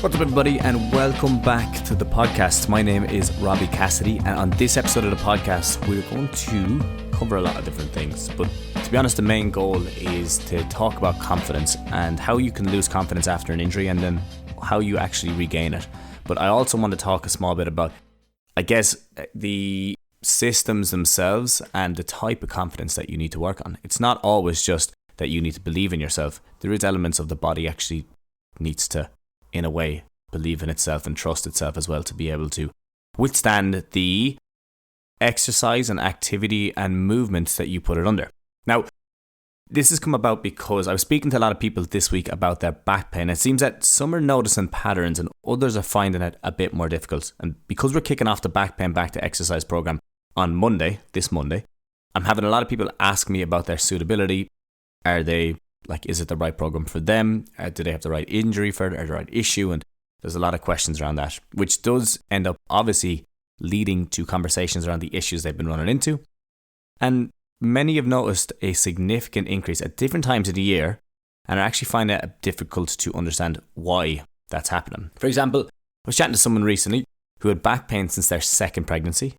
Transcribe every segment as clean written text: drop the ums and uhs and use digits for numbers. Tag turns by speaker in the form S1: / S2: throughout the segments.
S1: What's up, everybody, and welcome back to the podcast. My name is Robbie Cassidy, and on this episode of the podcast, we're going to cover a lot of different things. But to be honest, the main goal is to talk about confidence and how you can lose confidence after an injury and then how you actually regain it. But I also want to talk a small bit about, I guess, the systems themselves and the type of confidence that you need to work on. It's not always just that you need to believe in yourself. There is elements of the body actually needs to, in a way, believe in itself and trust itself as well to be able to withstand the exercise and activity and movements that you put it under. Now, this has come about because I was speaking to a lot of people this week about their back pain. It seems that some are noticing patterns and others are finding it a bit more difficult. And because we're kicking off the back pain back to exercise program on this Monday, I'm having a lot of people ask me about their suitability. Is it the right program for them? Do they have the right injury for it or the right issue? And there's a lot of questions around that, which does end up obviously leading to conversations around the issues they've been running into. And many have noticed a significant increase at different times of the year and are actually finding it difficult to understand why that's happening. For example, I was chatting to someone recently who had back pain since their second pregnancy,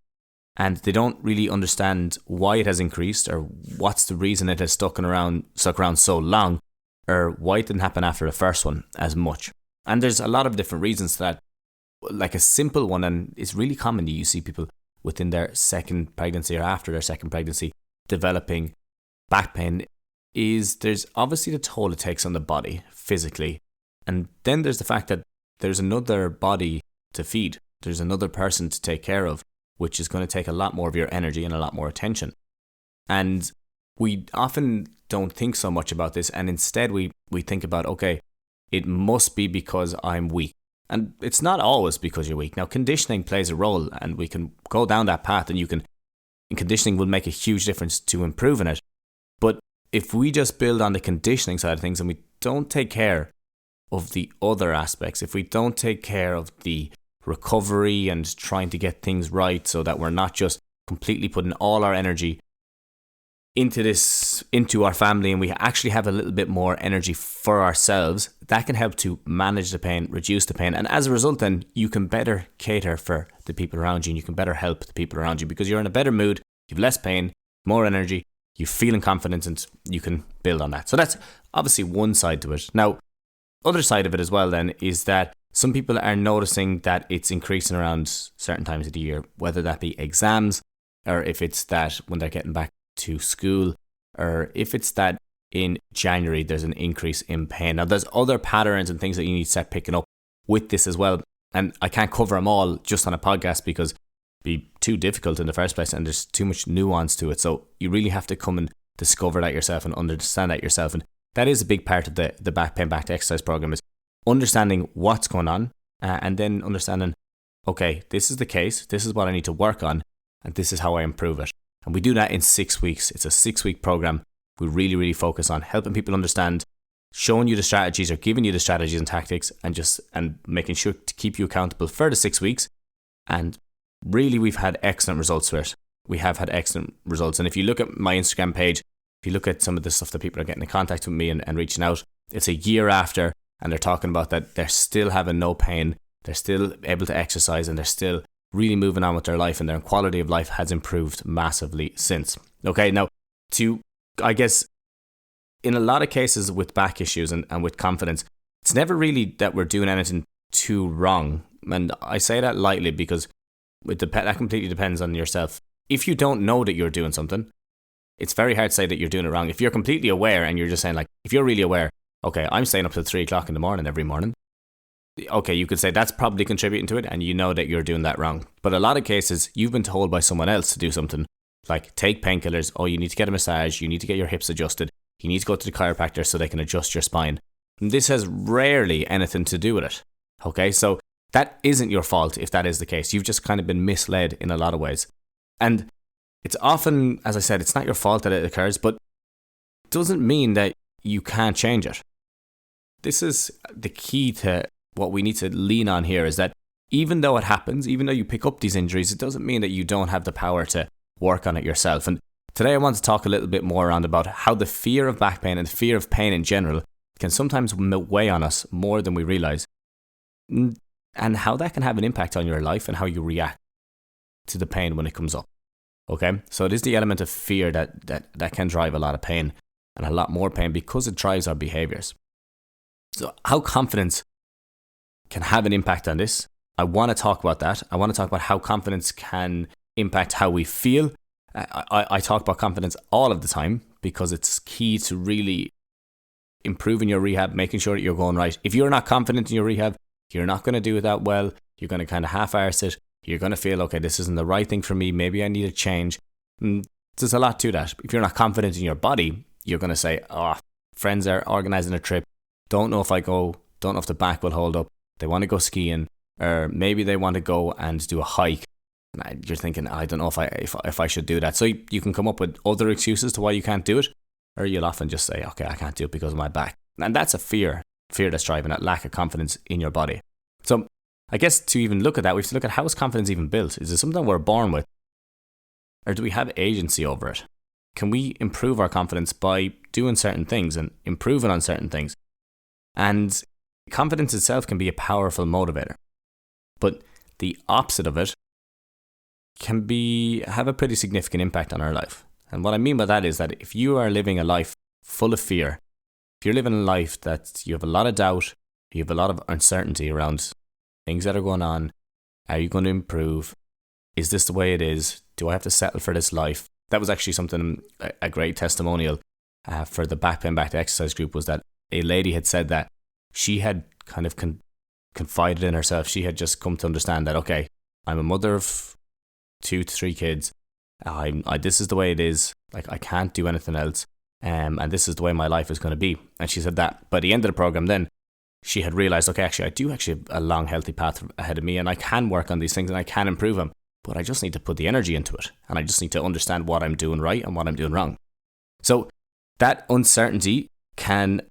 S1: and they don't really understand why it has increased or what's the reason it has stuck around so long, or why it didn't happen after the first one as much. And there's a lot of different reasons to that. Like a simple one, and it's really common that you see people within their second pregnancy or after their second pregnancy developing back pain, is there's obviously the toll it takes on the body physically. And then there's the fact that there's another body to feed. There's another person to take care of, which is going to take a lot more of your energy and a lot more attention. And we often don't think so much about this, and instead we think about, okay, it must be because I'm weak. And it's not always because you're weak. Now, conditioning plays a role, and we can go down that path, and conditioning will make a huge difference to improving it. But if we just build on the conditioning side of things and we don't take care of the other aspects, if we don't take care of the recovery and trying to get things right so that we're not just completely putting all our energy into our family, and we actually have a little bit more energy for ourselves, that can help to manage the pain, reduce the pain. And as a result, then you can better cater for the people around you, and you can better help the people around you because you're in a better mood, you have less pain, more energy, you're feeling confident, and you can build on that. So that's obviously one side to it. Now, other side of it as well then is that some people are noticing that it's increasing around certain times of the year, whether that be exams, or if it's that when they're getting back to school, or if it's that in January there's an increase in pain. Now, there's other patterns and things that you need to start picking up with this as well, and I can't cover them all just on a podcast because it'd be too difficult in the first place, and there's too much nuance to it. So you really have to come and discover that yourself and understand that yourself, and that is a big part of the back pain back to exercise program, is understanding what's going on, and then understanding, okay, this is the case, this is what I need to work on, and this is how I improve it. And we do that in 6 weeks. It's a 6-week program. We really, really focus on helping people understand, showing you the strategies or giving you the strategies and tactics, and making sure to keep you accountable for the 6 weeks. And really, we've had excellent results for it. We have had excellent results. And if you look at my Instagram page, if you look at some of the stuff that people are getting in contact with me and reaching out, it's a year after, and they're talking about that they're still having no pain, they're still able to exercise, and they're still really moving on with their life, and their quality of life has improved massively since. Okay, now, I guess, in a lot of cases with back issues and with confidence, it's never really that we're doing anything too wrong. And I say that lightly because that completely depends on yourself. If you don't know that you're doing something, it's very hard to say that you're doing it wrong. If you're completely aware and you're just saying, like, if you're really aware, okay, I'm staying up till 3 o'clock in the morning every morning, okay, you could say that's probably contributing to it, and you know that you're doing that wrong. But a lot of cases, you've been told by someone else to do something, like take painkillers, you need to get a massage, you need to get your hips adjusted, you need to go to the chiropractor so they can adjust your spine. And this has rarely anything to do with it. Okay, so that isn't your fault if that is the case. You've just kind of been misled in a lot of ways. And it's often, as I said, it's not your fault that it occurs, but it doesn't mean that you can't change it. This is the key to what we need to lean on here, is that even though it happens, even though you pick up these injuries, it doesn't mean that you don't have the power to work on it yourself. And today I want to talk a little bit more around about how the fear of back pain and the fear of pain in general can sometimes weigh on us more than we realize. and how that can have an impact on your life and how you react to the pain when it comes up. Okay, so it is the element of fear that can drive a lot of pain and a lot more pain because it drives our behaviors. So how confidence can have an impact on this, I want to talk about that. I want to talk about how confidence can impact how we feel. I talk about confidence all of the time because it's key to really improving your rehab, making sure that you're going right. If you're not confident in your rehab, you're not going to do it that well. You're going to kind of half-arse it. You're going to feel, okay, this isn't the right thing for me. Maybe I need a change. There's a lot to that. If you're not confident in your body, you're going to say, friends are organising a trip. Don't know if I go. Don't know if the back will hold up. They want to go skiing, or maybe they want to go and do a hike. And you're thinking, I don't know if I should do that. So you can come up with other excuses to why you can't do it, or you'll often just say, okay, I can't do it because of my back. And that's a fear that's driving that lack of confidence in your body. So I guess to even look at that, we have to look at how is confidence even built? Is it something we're born with? Or do we have agency over it? Can we improve our confidence by doing certain things and improving on certain things? And confidence itself can be a powerful motivator. But the opposite of it can have a pretty significant impact on our life. And what I mean by that is that if you are living a life full of fear, if you're living a life that you have a lot of doubt, you have a lot of uncertainty around things that are going on, are you going to improve? Is this the way it is? Do I have to settle for this life? That was actually something, a great testimonial for the Back Pain Back to Exercise group, was that a lady had said that she had kind of confided in herself. She had just come to understand that, okay, I'm a mother of 2 to 3 kids. This is the way it is. Like, I can't do anything else. And this is the way my life is going to be. And she said that by the end of the program, then she had realized, okay, actually, I do actually have a long, healthy path ahead of me, and I can work on these things and I can improve them. But I just need to put the energy into it. And I just need to understand what I'm doing right and what I'm doing wrong. So that uncertainty can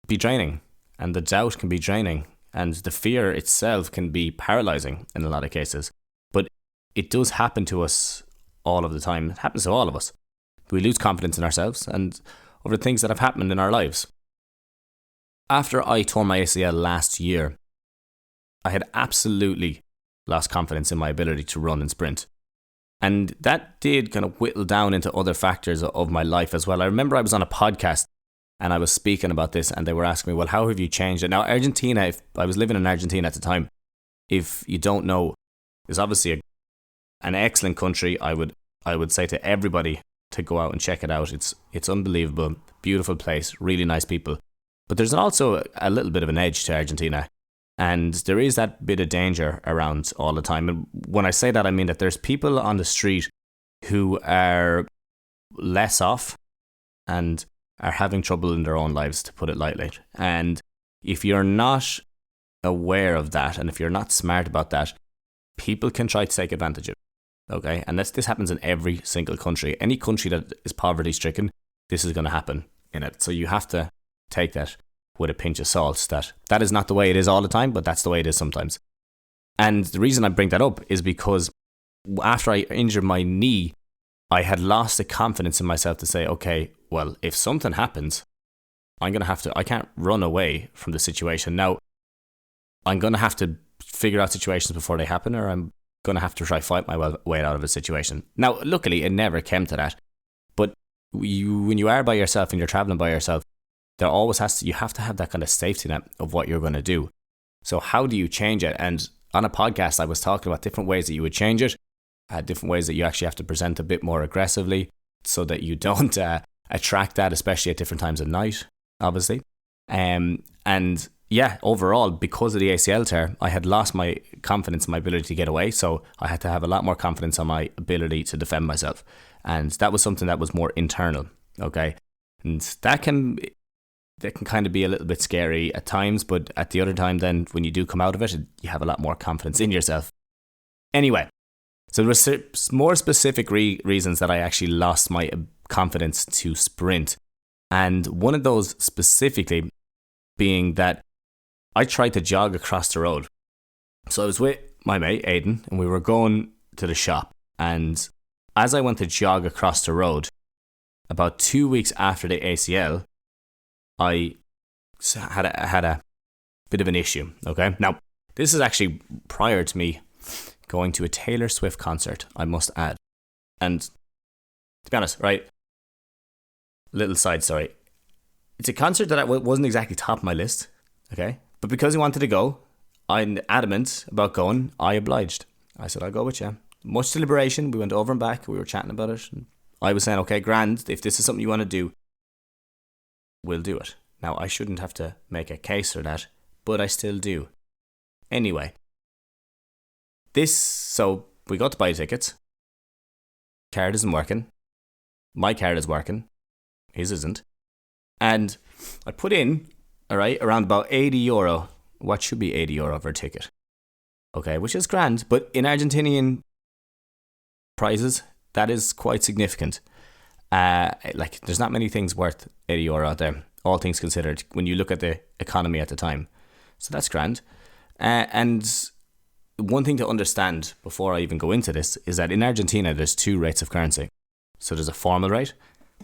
S1: be draining, and the doubt can be draining, and the fear itself can be paralyzing in a lot of cases. But it does happen to us all of the time. It happens to all of us. We lose confidence in ourselves and over things that have happened in our lives. After I tore my ACL last year, I had absolutely lost confidence in my ability to run and sprint. And that did kind of whittle down into other factors of my life as well. I remember I was on a podcast and I was speaking about this, and they were asking me, well, how have you changed it? Now, Argentina, if I was living in Argentina at the time, if you don't know, is obviously an excellent country. I would say to everybody to go out and check it out. It's unbelievable, beautiful place, really nice people. But there's also a little bit of an edge to Argentina. And there is that bit of danger around all the time. And when I say that, I mean that there's people on the street who are less off and are having trouble in their own lives, to put it lightly. And if you're not aware of that, and if you're not smart about that, people can try to take advantage of it. Okay? And this happens in every single country. Any country that is poverty stricken, this is going to happen in it. So you have to take that with a pinch of salt, that is not the way it is all the time, but that's the way it is sometimes. And the reason I bring that up is because after I injured my knee, I had lost the confidence in myself to say, okay, well, if something happens, I can't run away from the situation. Now, I'm going to have to figure out situations before they happen, or I'm going to have to try fight my way out of a situation. Now, luckily, it never came to that. But when you are by yourself and you're traveling by yourself, you have to have that kind of safety net of what you're going to do. So how do you change it? And on a podcast, I was talking about different ways that you would change it, different ways that you actually have to present a bit more aggressively so that you don't attract that, especially at different times of night, obviously. And yeah, overall, because of the ACL tear, I had lost my confidence in my ability to get away. So I had to have a lot more confidence on my ability to defend myself. And that was something that was more internal. Okay. And that can kind of be a little bit scary at times, but at the other time, then when you do come out of it, you have a lot more confidence in yourself. Anyway, so there were more specific reasons that I actually lost my confidence to sprint. And one of those specifically being that I tried to jog across the road. So I was with my mate, Aidan, and we were going to the shop. And as I went to jog across the road, about 2 weeks after the ACL, I had a bit of an issue, okay? Now, This is actually prior to me going to a Taylor Swift concert, I must add. And to be honest, right, little side story. It's a concert that wasn't exactly top of my list, okay? But because he wanted to go, I'm adamant about going, I obliged. I said, I'll go with you. Much deliberation, we went over and back, we were chatting about it. And I was saying, okay, grand, if this is something you want to do, we'll do it. Now, I shouldn't have to make a case for that, but I still do. Anyway, so we got to buy tickets. Card isn't working. My card is working. His isn't. And I put in, all right, around about €80. What should be €80 for a ticket? Okay, which is grand, but in Argentinian prices, that is quite significant. There's not many things worth €80 out there, all things considered, when you look at the economy at the time. So that's grand. And one thing to understand before I even go into this is that in Argentina, there's two rates of currency. So there's a formal rate,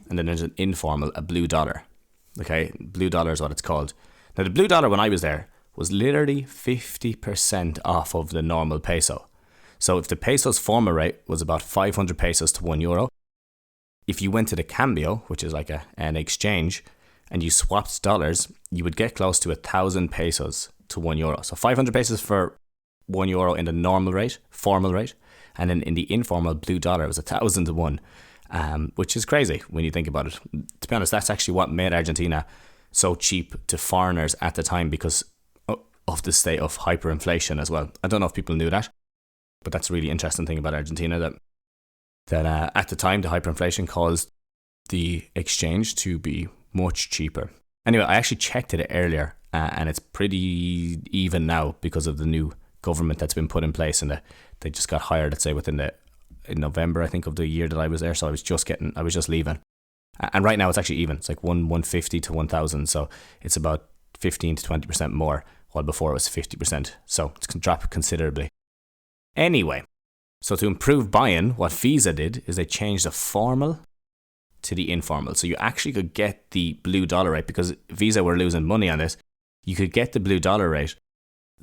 S1: and then there's an informal, a blue dollar. Okay, blue dollar is what it's called. Now, the blue dollar, when I was there, was literally 50% off of the normal peso. So if the peso's formal rate was about 500 pesos to €1, if you went to the cambio, which is like an exchange, and you swapped dollars, you would get close to 1,000 pesos to €1. So 500 pesos for €1 in the normal rate, formal rate, and then in the informal blue dollar, it was 1,000 to 1. Which is crazy when you think about it. To be honest, that's actually what made Argentina so cheap to foreigners at the time, because of the state of hyperinflation as well. I don't know if people knew that, but that's a really interesting thing about Argentina, that at the time the hyperinflation caused the exchange to be much cheaper. Anyway, I actually checked it earlier, and it's pretty even now because of the new government that's been put in place, and they just got hired, let's say, in November, I think, of the year that I was there. So I was just leaving. And right now it's actually even. It's like 150 to 1,000. So it's about 15 to 20% more, while before it was 50%. So it's dropped considerably. Anyway, so to improve buy-in, what Visa did is they changed the formal to the informal. So you actually could get the blue dollar rate, because Visa were losing money on this. You could get the blue dollar rate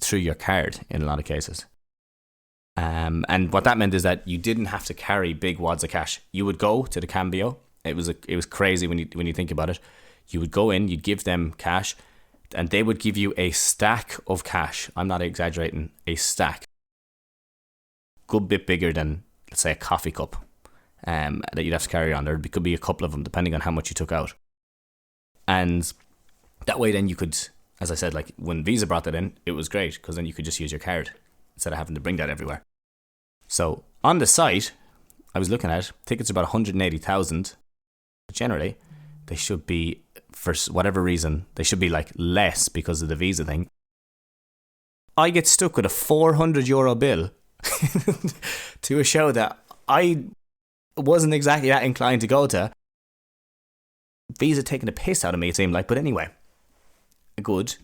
S1: through your card in a lot of cases. And what that meant is that you didn't have to carry big wads of cash. You would go to the cambio. It was crazy when you think about it. You would go in, you'd give them cash, and they would give you a stack of cash. I'm not exaggerating, a stack. Good bit bigger than, let's say, a coffee cup that you'd have to carry on. There could be a couple of them depending on how much you took out. And that way then you could, as I said, like when Visa brought that in, it was great, because then you could just use your card instead of having to bring that everywhere. So on the site, I was looking at, tickets are about 180,000. Generally, they should be, for whatever reason, they should be like less because of the Visa thing. I get stuck with a €400 bill to a show that I wasn't exactly that inclined to go to. Visa taking a piss out of me, it seemed like. But anyway, it was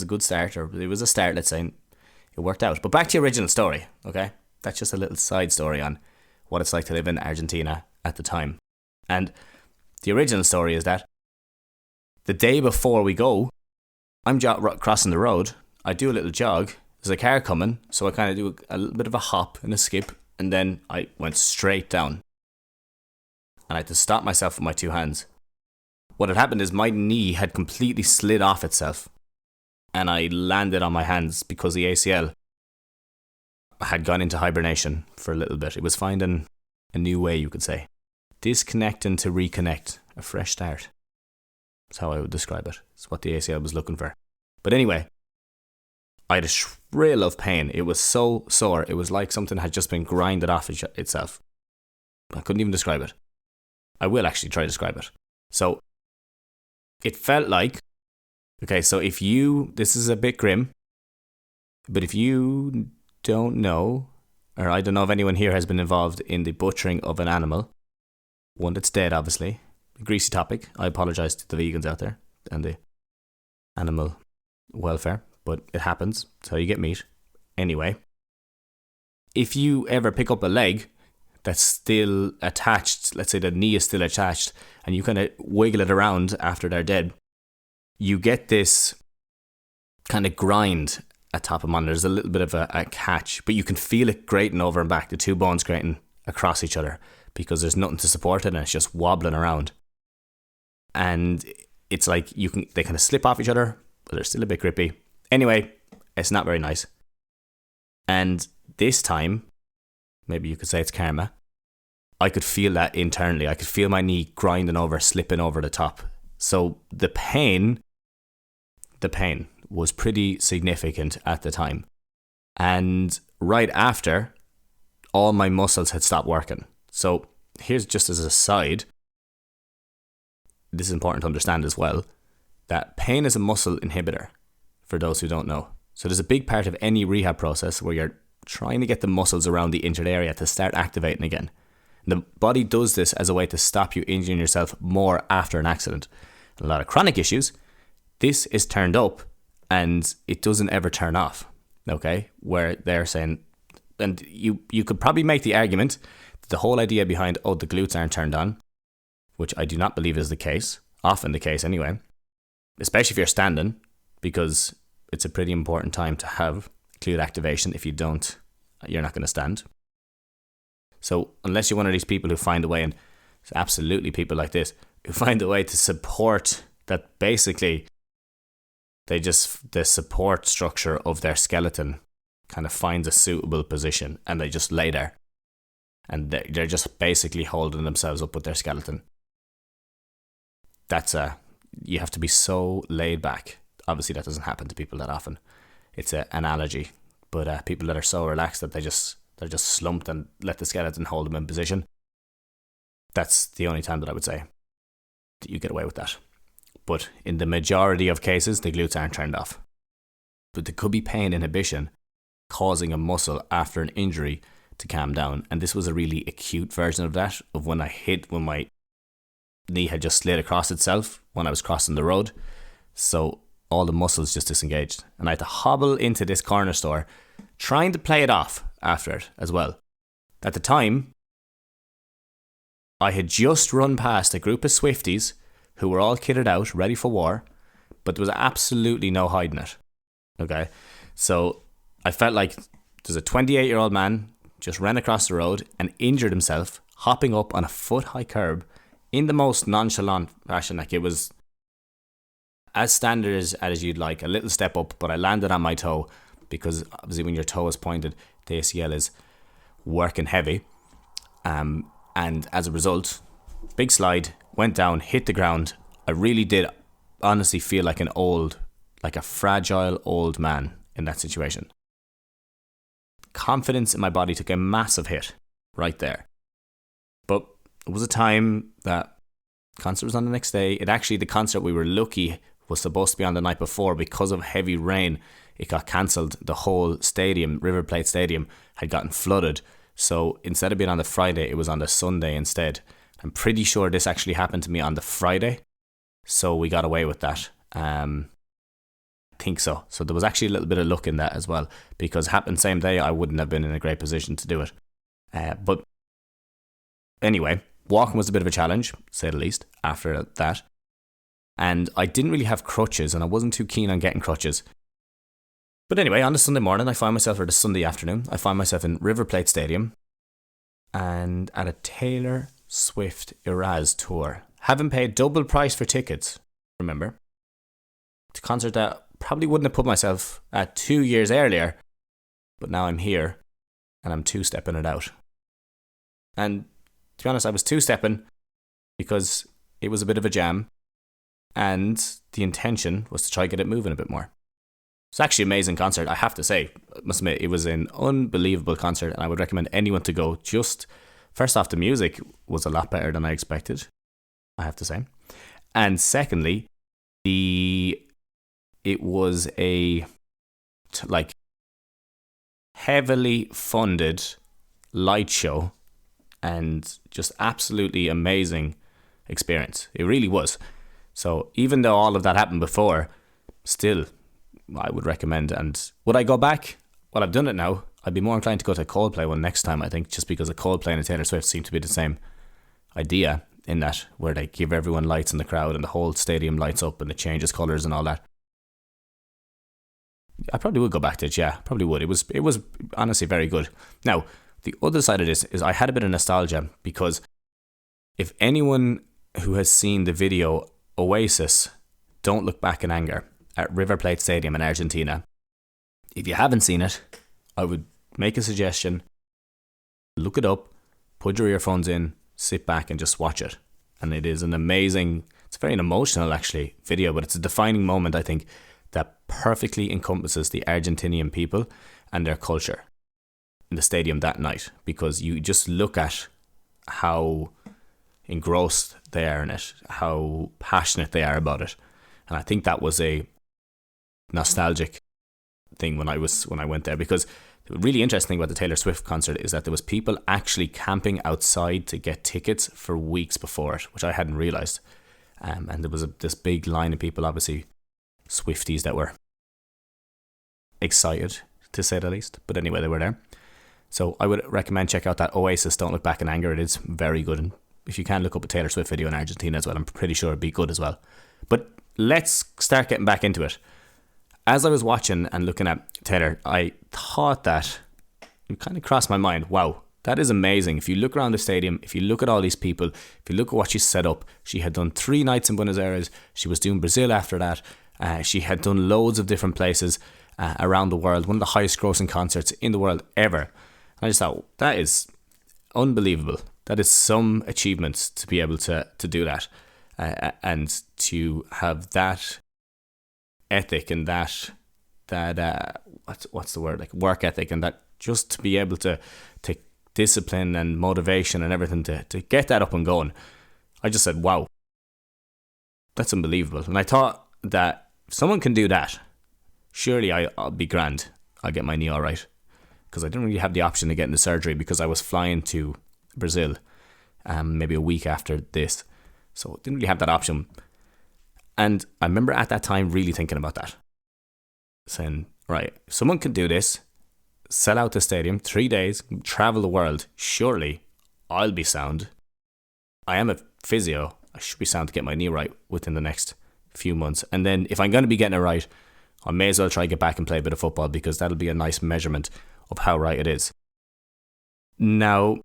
S1: a good start, or it was a start, let's say. It worked out. But back to the original story, okay? That's just a little side story on what it's like to live in Argentina at the time. And the original story is that the day before we go, I'm crossing the road. I do a little jog. There's a car coming, so I kind of do a little bit of a hop and a skip, and then I went straight down. And I had to stop myself with my two hands. What had happened is my knee had completely slid off itself, and I landed on my hands because the ACL had gone into hibernation for a little bit. It was finding a new way, you could say. Disconnecting to reconnect. A fresh start. That's how I would describe it. It's what the ACL was looking for. But anyway, I had a shrill of pain. It was so sore. It was like something had just been grinded off itself. I couldn't even describe it. I will actually try to describe it. So, it felt like, okay, so this is a bit grim, but if you don't know, or I don't know if anyone here has been involved in the butchering of an animal, one that's dead, obviously, a greasy topic. I apologise to the vegans out there and the animal welfare, but it happens. It's how you get meat. Anyway, if you ever pick up a leg that's still attached, let's say the knee is still attached, and you kind of wiggle it around after they're dead, you get this kind of grind at top of monitor. There's a little bit of a catch, but you can feel it grating over and back, the two bones grating across each other, because there's nothing to support it and it's just wobbling around. And it's like they kind of slip off each other, but they're still a bit grippy. Anyway, it's not very nice. And this time, maybe you could say it's karma, I could feel that internally. I could feel my knee grinding over, slipping over the top. So the pain was pretty significant at the time. And right after, all my muscles had stopped working. So here's just as a side, this is important to understand as well, that pain is a muscle inhibitor, for those who don't know. So there's a big part of any rehab process where you're trying to get the muscles around the injured area to start activating again. The body does this as a way to stop you injuring yourself more after an accident. A lot of chronic issues, this is turned up and it doesn't ever turn off. Okay? Where they're saying, and you could probably make the argument that the whole idea behind, the glutes aren't turned on, which I do not believe is the case, often the case anyway, especially if you're standing, because it's a pretty important time to have glute activation. If you don't, you're not going to stand. So unless you're one of these people who find a way, and it's absolutely people like this, who find a way to support that, basically the support structure of their skeleton kind of finds a suitable position and they just lay there. And they're just basically holding themselves up with their skeleton. You have to be so laid back. Obviously that doesn't happen to people that often. It's an analogy. But people that are so relaxed that they're just slumped and let the skeleton hold them in position. That's the only time that I would say that you get away with that. But in the majority of cases, the glutes aren't turned off. But there could be pain inhibition causing a muscle after an injury to calm down. And this was a really acute version of that, of when my knee had just slid across itself when I was crossing the road. So all the muscles just disengaged. And I had to hobble into this corner store trying to play it off after it as well. At the time, I had just run past a group of Swifties who were all kitted out, ready for war, but there was absolutely no hiding it. Okay? So I felt like there's a 28-year-old man just ran across the road and injured himself, hopping up on a foot-high curb in the most nonchalant fashion. Like, it was as standard as you'd like, a little step up, but I landed on my toe, because obviously when your toe is pointed, the ACL is working heavy. And as a result, big slide, went down, hit the ground. I really did honestly feel like a fragile old man in that situation. Confidence in my body took a massive hit right there. But it was a time that concert was on the next day. The concert, we were lucky, was supposed to be on the night before. Because of heavy rain, it got cancelled. The whole stadium, River Plate Stadium, had gotten flooded. So instead of being on the Friday, it was on the Sunday instead. I'm pretty sure this actually happened to me on the Friday, so we got away with that. I think so. So there was actually a little bit of luck in that as well, because happened same day, I wouldn't have been in a great position to do it. But anyway, walking was a bit of a challenge, to say the least, after that. And I didn't really have crutches, and I wasn't too keen on getting crutches. But anyway, on the Sunday morning, or the Sunday afternoon, I find myself in River Plate Stadium and at a Taylor Swift Eras tour. Having paid double price for tickets, remember, to a concert that probably wouldn't have put myself at 2 years earlier, but now I'm here and I'm two-stepping it out. And to be honest, I was two-stepping because it was a bit of a jam, and the intention was to try to get it moving a bit more. It's actually an amazing concert, I have to say. I must admit, it was an unbelievable concert, and I would recommend anyone to go. Just, first off, the music was a lot better than I expected, I have to say. And secondly, it was a heavily funded light show and just absolutely amazing experience. It really was. So even though all of that happened before, still, I would recommend. And would I go back? Well, I've done it now. I'd be more inclined to go to a Coldplay one next time, I think, just because a Coldplay and a Taylor Swift seem to be the same idea, in that where they give everyone lights in the crowd and the whole stadium lights up and it changes colours and all that. I probably would go back to it. Yeah, probably would. It was honestly very good. Now, the other side of this is I had a bit of nostalgia because if anyone who has seen the video Oasis, Don't Look Back in Anger at River Plate Stadium in Argentina, if you haven't seen it, I would make a suggestion. Look it up, put your earphones in, sit back and just watch it. And it is an amazing, it's very emotional actually video, but it's a defining moment, I think, that perfectly encompasses the Argentinian people and their culture in the stadium that night, because you just look at how engrossed they are in it, how passionate they are about it. And I think that was a nostalgic thing when I went there, because the really interesting thing about the Taylor Swift concert is that there was people actually camping outside to get tickets for weeks before it, which I hadn't realised. And there was this big line of people, obviously Swifties, that were excited, to say the least. But anyway, they were there. So I would recommend check out that Oasis Don't Look Back in Anger. It is very good. And if you can, look up a Taylor Swift video in Argentina as well. I'm pretty sure it'd be good as well. But let's start getting back into it. As I was watching and looking at Taylor, I thought that it kind of crossed my mind, wow, that is amazing. If you look around the stadium, if you look at all these people, if you look at what she set up, she had done 3 nights in Buenos Aires. She was doing Brazil after that. She had done loads of different places around the world. One of the highest grossing concerts in the world ever. And I just thought, that is unbelievable. That is some achievement to be able to do that. And to have that ethic and that what's the word, like work ethic, and that just to be able to take discipline and motivation and everything to get that up and going. I just said, wow, that's unbelievable. And I thought that if someone can do that, surely I'll be grand. I'll get my knee all right, because I didn't really have the option of getting the surgery because I was flying to Brazil maybe a week after this, so I didn't really have that option. And I remember at that time really thinking about that, saying, right, if someone can do this, sell out the stadium, 3 days, travel the world, surely I'll be sound. I am a physio. I should be sound to get my knee right within the next few months. And then if I'm going to be getting it right, I may as well try to get back and play a bit of football, because that'll be a nice measurement of how right it is. Now,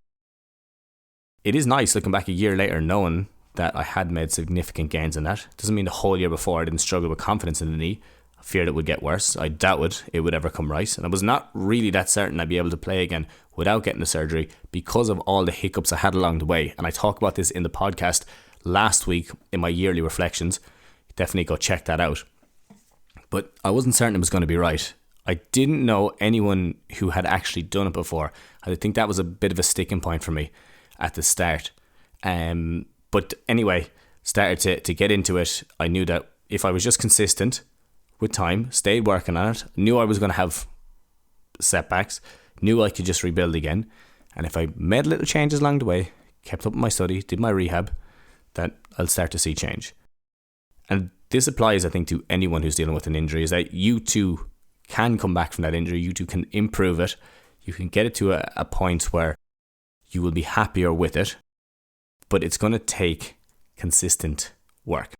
S1: it is nice looking back a year later knowing that I had made significant gains in that. Doesn't mean the whole year before I didn't struggle with confidence in the knee. I feared it would get worse. I doubted it would ever come right. And I was not really that certain I'd be able to play again without getting the surgery because of all the hiccups I had along the way. And I talked about this in the podcast last week in my yearly reflections. Definitely go check that out. But I wasn't certain it was going to be right. I didn't know anyone who had actually done it before. I think that was a bit of a sticking point for me at the start. But anyway, started to get into it. I knew that if I was just consistent with time, stayed working on it, knew I was going to have setbacks, knew I could just rebuild again. And if I made little changes along the way, kept up with my study, did my rehab, that I'll start to see change. And this applies, I think, to anyone who's dealing with an injury, is that you too can come back from that injury. You too can improve it. You can get it to a point where you will be happier with it. But it's going to take consistent work.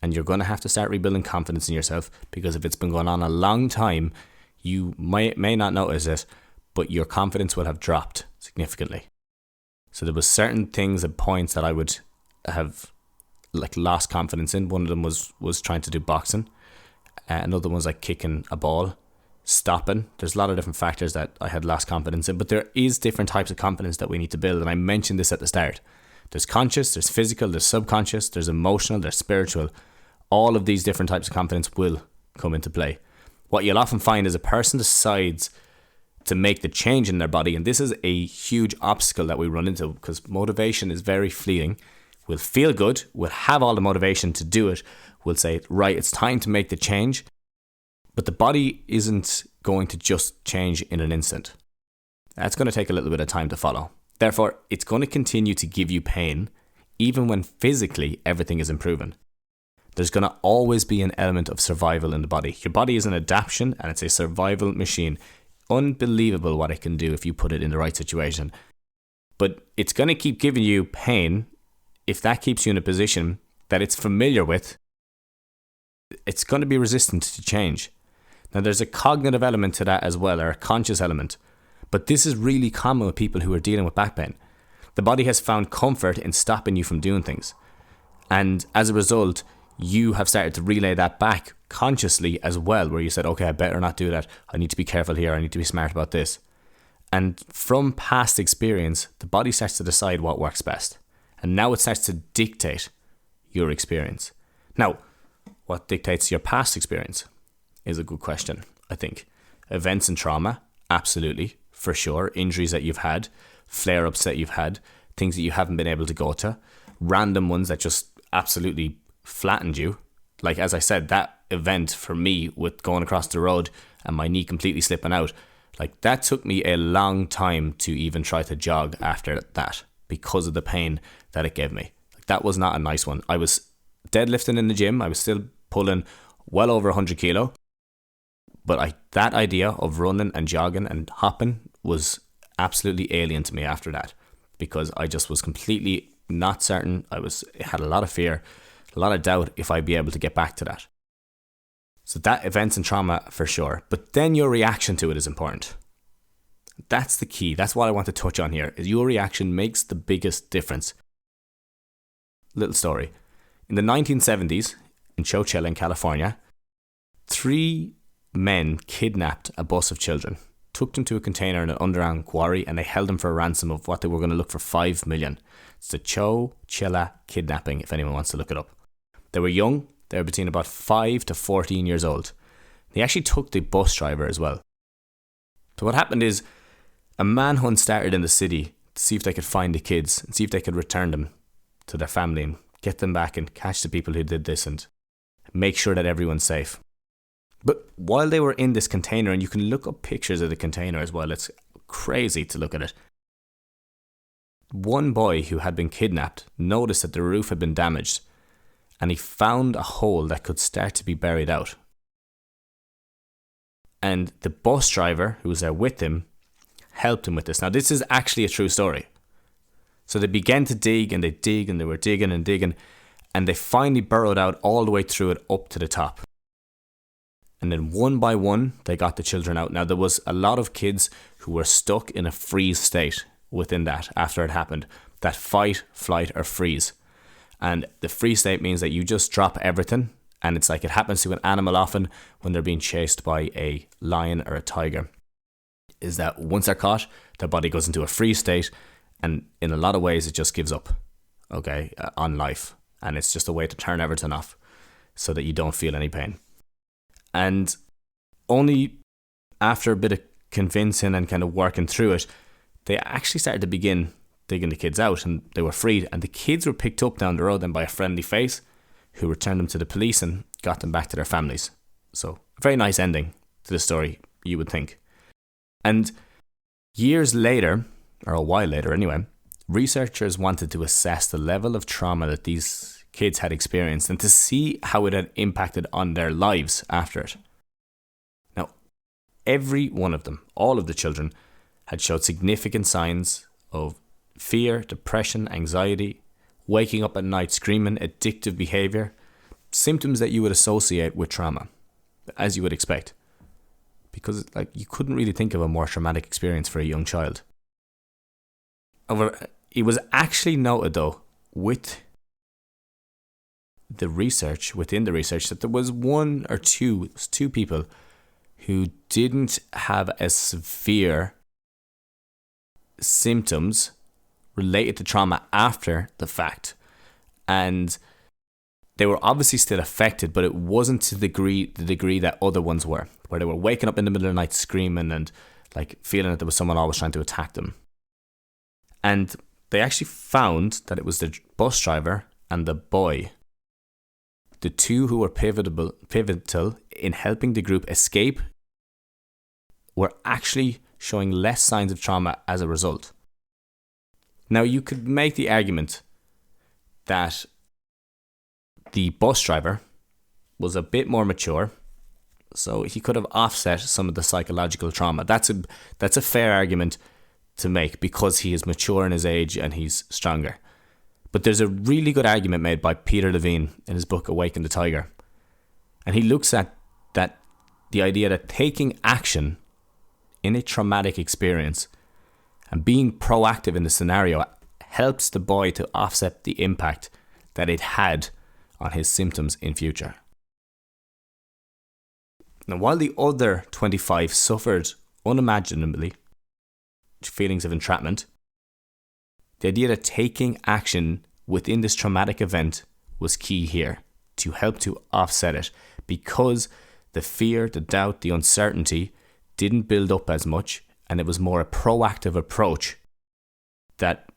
S1: And you're going to have to start rebuilding confidence in yourself, because if it's been going on a long time, you may not notice it, but your confidence will have dropped significantly. So there was certain things and points that I would have lost confidence in. One of them was trying to do boxing. Another one was kicking a ball, stopping. There's a lot of different factors that I had lost confidence in, but there is different types of confidence that we need to build. And I mentioned this at the start. There's conscious, there's physical, there's subconscious, there's emotional, there's spiritual. All of these different types of confidence will come into play. What you'll often find is a person decides to make the change in their body, and this is a huge obstacle that we run into, because motivation is very fleeting. We'll feel good, we'll have all the motivation to do it, we'll say, right, it's time to make the change, but the body isn't going to just change in an instant. That's going to take a little bit of time to follow. Therefore, it's going to continue to give you pain, even when physically everything is improving. There's going to always be an element of survival in the body. Your body is an adaptation, and it's a survival machine. Unbelievable what it can do if you put it in the right situation. But it's going to keep giving you pain if that keeps you in a position that it's familiar with. It's going to be resistant to change. Now, there's a cognitive element to that as well, or a conscious element. But this is really common with people who are dealing with back pain. The body has found comfort in stopping you from doing things. And as a result, you have started to relay that back consciously as well, where you said, okay, I better not do that. I need to be careful here. I need to be smart about this. And from past experience, the body starts to decide what works best. And now it starts to dictate your experience. Now, what dictates your past experience is a good question, I think. Events and trauma, absolutely, for sure. Injuries that you've had, flare-ups that you've had, things that you haven't been able to go to, random ones that just absolutely flattened you. Like, as I said, that event for me with going across the road and my knee completely slipping out, like that took me a long time to even try to jog after that because of the pain that it gave me. Like, that was not a nice one. I was deadlifting in the gym. I was still pulling well over 100 kilo. But that idea of running and jogging and hopping was absolutely alien to me after that, because I just was completely not certain. I had a lot of fear, a lot of doubt if I'd be able to get back to that. So that events and trauma for sure. But then your reaction to it is important. That's the key. That's what I want to touch on here, is your reaction makes the biggest difference. Little story. In the 1970s, in Chowchilla in California, 3 men kidnapped a bus of children, took them to a container in an underground quarry, and they held them for a ransom of what they were going to look for $5 million. It's the Chowchilla kidnapping, if anyone wants to look it up. They were young. They were between about 5 to 14 years old. They actually took the bus driver as well. So what happened is a manhunt started in the city to see if they could find the kids and see if they could return them to their family and get them back and catch the people who did this and make sure that everyone's safe. But while they were in this container, and you can look up pictures of the container as well, it's crazy to look at it. One boy who had been kidnapped noticed that the roof had been damaged, and he found a hole that could start to be buried out. And the bus driver who was there with him helped him with this. Now, this is actually a true story. So they began to dig, and they were digging and digging, and they finally burrowed out all the way through it up to the top. And then one by one, they got the children out. Now, there was a lot of kids who were stuck in a freeze state within that after it happened. That fight, flight, or freeze. And the freeze state means that you just drop everything. And it's like it happens to an animal often when they're being chased by a lion or a tiger. Is that once they're caught, their body goes into a freeze state. And in a lot of ways, it just gives up, on life. And it's just a way to turn everything off so that you don't feel any pain. And only after a bit of convincing and kind of working through it, they actually started to begin digging the kids out, and they were freed. And the kids were picked up down the road then by a friendly face who returned them to the police and got them back to their families. So a very nice ending to the story, you would think. And years later, or a while later anyway, researchers wanted to assess the level of trauma that these kids had experienced and to see how it had impacted on their lives after it. Now, every one of them, all of the children, had showed significant signs of fear, depression, anxiety, waking up at night screaming, addictive behavior, symptoms that you would associate with trauma, as you would expect. Because you couldn't really think of a more traumatic experience for a young child. However, it was actually noted though, within the research, that there was two people who didn't have as severe symptoms related to trauma after the fact. And they were obviously still affected, but it wasn't to the degree that other ones were, where they were waking up in the middle of the night screaming and feeling that there was someone always trying to attack them. And they actually found that it was the bus driver and the boy, the two who were pivotal in helping the group escape, were actually showing less signs of trauma as a result. Now, you could make the argument that the bus driver was a bit more mature, so he could have offset some of the psychological trauma. That's a fair argument to make because he is mature in his age and he's stronger. But there's a really good argument made by Peter Levine in his book Awaken the Tiger. And he looks at that the idea that taking action in a traumatic experience and being proactive in the scenario helps the boy to offset the impact that it had on his symptoms in future. Now, while the other 25 suffered unimaginably feelings of entrapment, the idea that taking action within this traumatic event was key here to help to offset it, because the fear, the doubt, the uncertainty didn't build up as much, and it was more a proactive approach that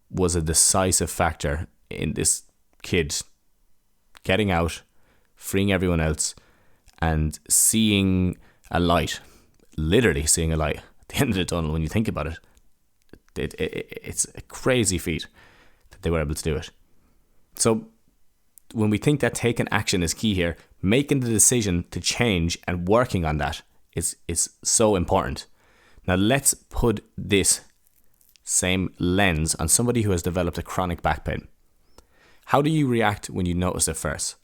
S1: was a decisive factor in this kid getting out, freeing everyone else, and seeing a light, literally seeing a light at the end of the tunnel. When you think about it, it's a crazy feat that they were able to do it. So when we think that taking action is key here, making the decision to change and working on that is so important. Now let's put this same lens on somebody who has developed a chronic back pain. How do you react when you notice it first?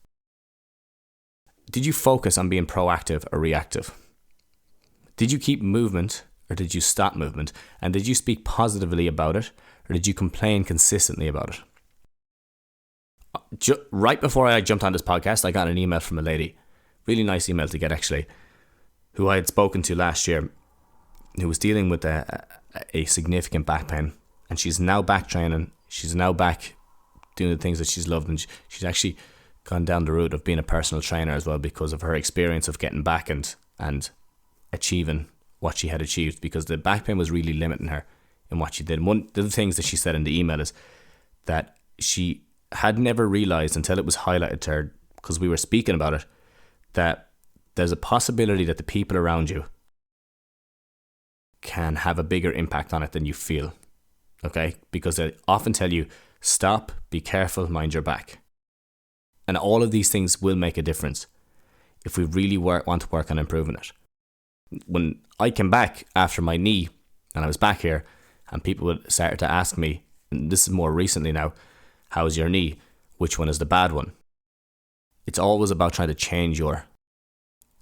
S1: Did you focus on being proactive or reactive? Did you keep movement or did you stop movement? And did you speak positively about it or did you complain consistently about it? Right before I jumped on this podcast, I got an email from a lady, really nice email to get actually, who I had spoken to last year, who was dealing with a significant back pain, and she's now back training. She's now back doing the things that she's loved, and she's actually gone down the route of being a personal trainer as well because of her experience of getting back and achieving what she had achieved, because the back pain was really limiting her in what she did. And one of the things that she said in the email is that she had never realized until it was highlighted to her, because we were speaking about it, that there's a possibility that the people around you can have a bigger impact on it than you feel. Okay? Because they often tell you, stop, be careful, mind your back. And all of these things will make a difference if we really want to work on improving it. When I came back after my knee and I was back here, and people would start to ask me, and this is more recently now, how's your knee? Which one is the bad one? It's always about trying to change your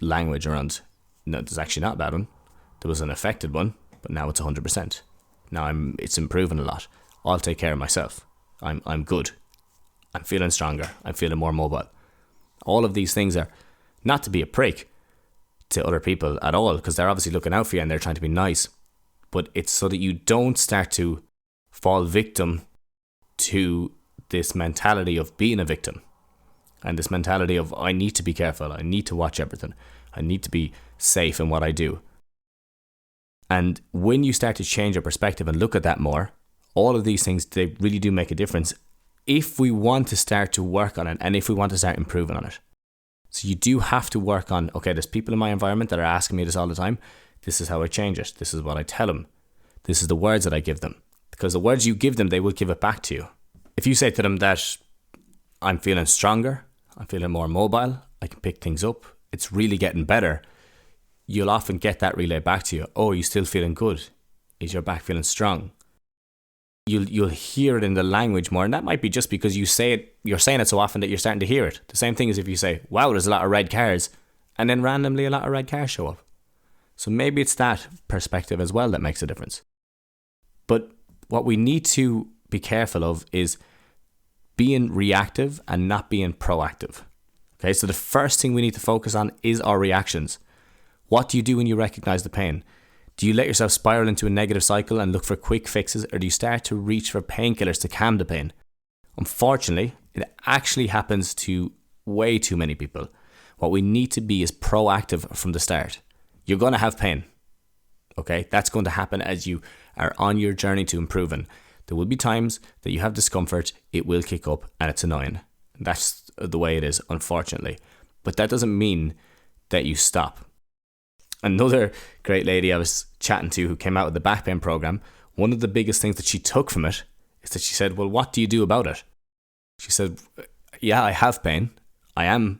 S1: language around, no, there's actually not a bad one. There was an affected one, but now it's 100%. Now it's improving a lot. I'll take care of myself. I'm good. I'm feeling stronger. I'm feeling more mobile. All of these things are not to be a prick to other people at all, because they're obviously looking out for you and they're trying to be nice. But it's so that you don't start to fall victim to this mentality of being a victim, and this mentality of, I need to be careful, I need to watch everything, I need to be safe in what I do. And when you start to change your perspective and look at that more, all of these things, they really do make a difference if we want to start to work on it and if we want to start improving on it. So you do have to work on, okay, there's people in my environment that are asking me this all the time. This is how I change it. This is what I tell them. This is the words that I give them. Because the words you give them, they will give it back to you. If you say to them that I'm feeling stronger, I'm feeling more mobile, I can pick things up, it's really getting better, you'll often get that relayed back to you. Oh, are you still feeling good? Is your back feeling strong? You'll hear it in the language more, and that might be just because you're saying it so often that you're starting to hear it. The same thing as if you say, wow, there's a lot of red cars, and then randomly a lot of red cars show up. So maybe it's that perspective as well that makes a difference. But what we need to be careful of is being reactive and not being proactive. Okay, so the first thing we need to focus on is our reactions. What do you do when you recognize the pain? Do you let yourself spiral into a negative cycle and look for quick fixes, or do you start to reach for painkillers to calm the pain? Unfortunately, it actually happens to way too many people. What we need to be is proactive from the start. You're going to have pain. Okay, that's going to happen as you are on your journey to improving. There will be times that you have discomfort, it will kick up, and it's annoying. That's the way it is, unfortunately. But that doesn't mean that you stop. Another great lady I was chatting to who came out with the back pain program, one of the biggest things that she took from it is that she said, well, what do you do about it? She said, yeah, I have pain. I am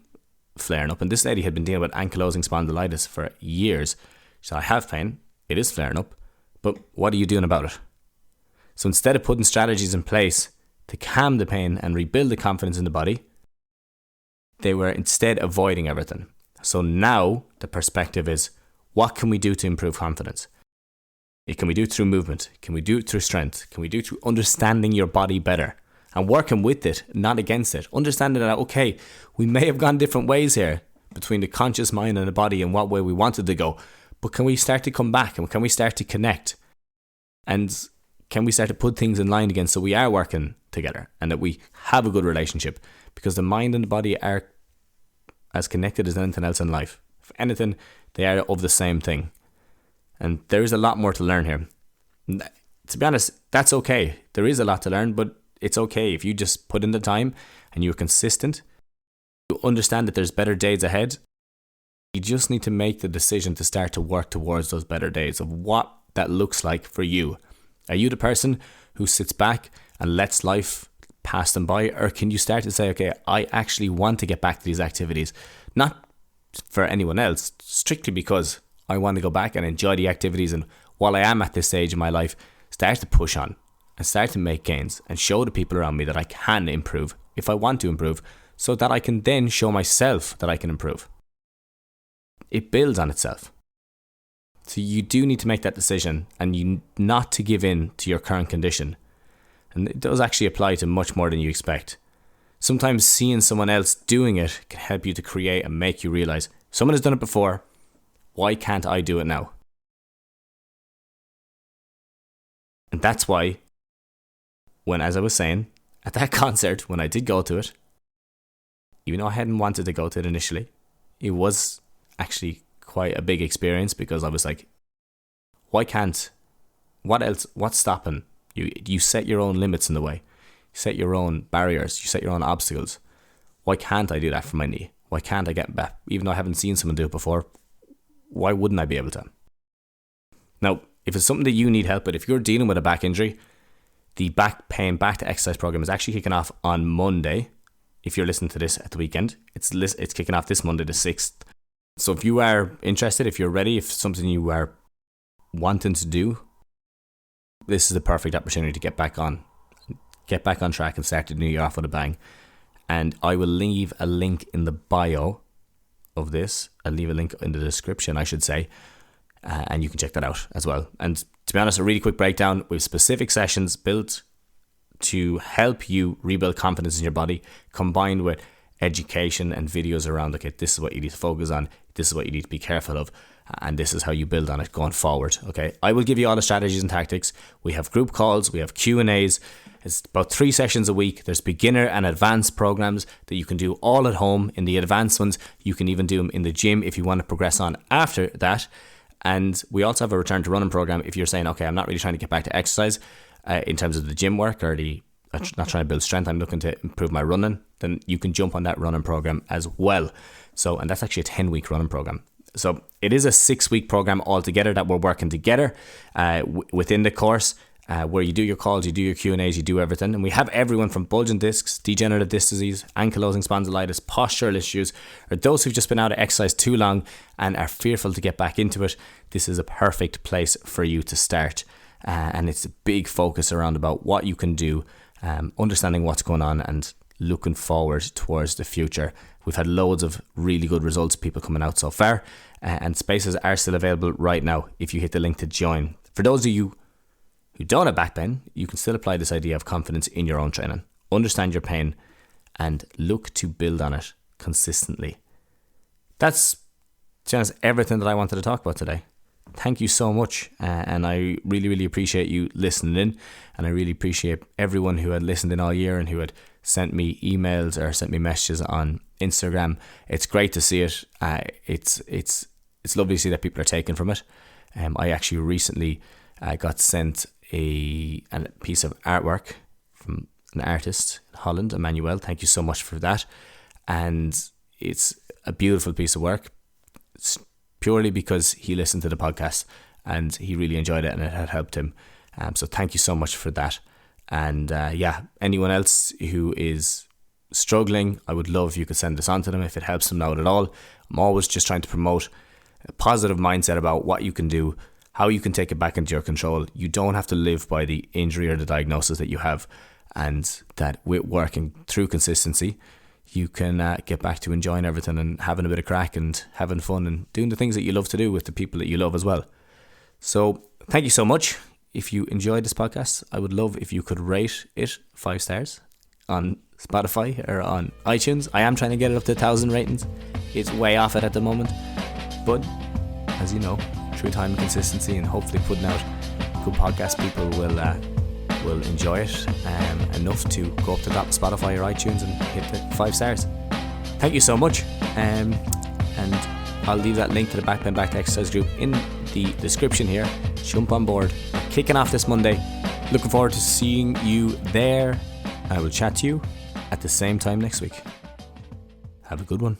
S1: flaring up. And this lady had been dealing with ankylosing spondylitis for years. She said, I have pain. It is flaring up. But what are you doing about it? So instead of putting strategies in place to calm the pain and rebuild the confidence in the body, they were instead avoiding everything. So now the perspective is, what can we do to improve confidence? Can we do it through movement? Can we do it through strength? Can we do it through understanding your body better and working with it, not against it? Understanding that, okay, we may have gone different ways here between the conscious mind and the body and what way we wanted to go, but can we start to come back and can we start to connect? And can we start to put things in line again so we are working together and that we have a good relationship? Because the mind and the body are as connected as anything else in life. If anything, they are of the same thing. And there is a lot more to learn here. To be honest, that's okay. There is a lot to learn, but it's okay if you just put in the time and you're consistent. You understand that there's better days ahead. You just need to make the decision to start to work towards those better days of what that looks like for you. Are you the person who sits back and lets life pass them by? Or can you start to say, okay, I actually want to get back to these activities, not for anyone else, strictly because I want to go back and enjoy the activities. And while I am at this stage in my life, start to push on and start to make gains and show the people around me that I can improve if I want to improve, so that I can then show myself that I can improve. It builds on itself. So you do need to make that decision and you not to give in to your current condition. And it does actually apply to much more than you expect. Sometimes seeing someone else doing it can help you to create and make you realize, someone has done it before, why can't I do it now? And that's why, when, as I was saying, at that concert, when I did go to it, even though I hadn't wanted to go to it initially, it was actually quite a big experience because I was like, why can't, what else, what's stopping? You set your own limits in the way. You set your own barriers. You set your own obstacles. Why can't I do that for my knee? Why can't I get back? Even though I haven't seen someone do it before, why wouldn't I be able to? Now, if it's something that you need help with, if you're dealing with a back injury, the back pain, back to exercise program is actually kicking off on Monday. If you're listening to this at the weekend, it's kicking off this Monday the 6th. So if you are interested, if you're ready, if something you are wanting to do, this is the perfect opportunity to get back on track and start the new year off with a bang. And I will leave a link in the bio of this. I'll leave a link in the description, I should say, and you can check that out as well. And to be honest, a really quick breakdown with specific sessions built to help you rebuild confidence in your body, combined with education and videos around, okay, this is what you need to focus on, this is what you need to be careful of, and this is how you build on it going forward. Okay, I will give you all the strategies and tactics. We have group calls, we have Q&As. It's about 3 sessions a week. There's beginner and advanced programs that you can do all at home. In the advanced ones, you can even do them in the gym if you want to progress on after that. And we also have a return to running program if you're saying, okay, I'm not really trying to get back to exercise in terms of the gym work, or I'm not trying to build strength, I'm looking to improve my running, then you can jump on that running program as well. So, and that's actually a 10-week running program. So it is a 6-week program altogether that we're working together within the course, where you do your calls, you do your Q&As, you do everything. And we have everyone from bulging discs, degenerative disc disease, ankylosing spondylitis, postural issues, or those who've just been out of exercise too long and are fearful to get back into it. This is a perfect place for you to start. And it's a big focus around about what you can do, understanding what's going on and looking forward towards the future. We've had loads of really good results, people coming out so far, and spaces are still available right now if you hit the link to join. For those of you who don't have back pain, you can still apply this idea of confidence in your own training. Understand your pain and look to build on it consistently. That's just everything that I wanted to talk about today. Thank you so much, and I really, really appreciate you listening in, and I really appreciate everyone who had listened in all year and who had sent me emails or sent me messages on Instagram. It's great to see it. It's lovely to see that people are taking from it. I actually recently got sent a piece of artwork from an artist in Holland, Emmanuel. Thank you so much for that. And it's a beautiful piece of work. It's purely because he listened to the podcast and he really enjoyed it and it had helped him. So thank you so much for that. And anyone else who is struggling, I would love if you could send this on to them if it helps them out at all. I'm always just trying to promote a positive mindset about what you can do, how you can take it back into your control. You don't have to live by the injury or the diagnosis that you have, and that with working through consistency, you can get back to enjoying everything and having a bit of crack and having fun and doing the things that you love to do with the people that you love as well. So thank you so much. If you enjoyed this podcast, I would love if you could rate it 5 stars on Spotify or on iTunes. I am trying to get it up to 1,000 ratings. It's way off it at the moment, but as you know, through time and consistency and hopefully putting out good podcasts, people will enjoy it enough to go up to that Spotify or iTunes and hit the 5 stars. Thank you so much, and I'll leave that link to the Backpain Back to Exercise group in the description here. Jump on board. Kicking off this Monday. Looking forward to seeing you there. I will chat to you at the same time next week. Have a good one.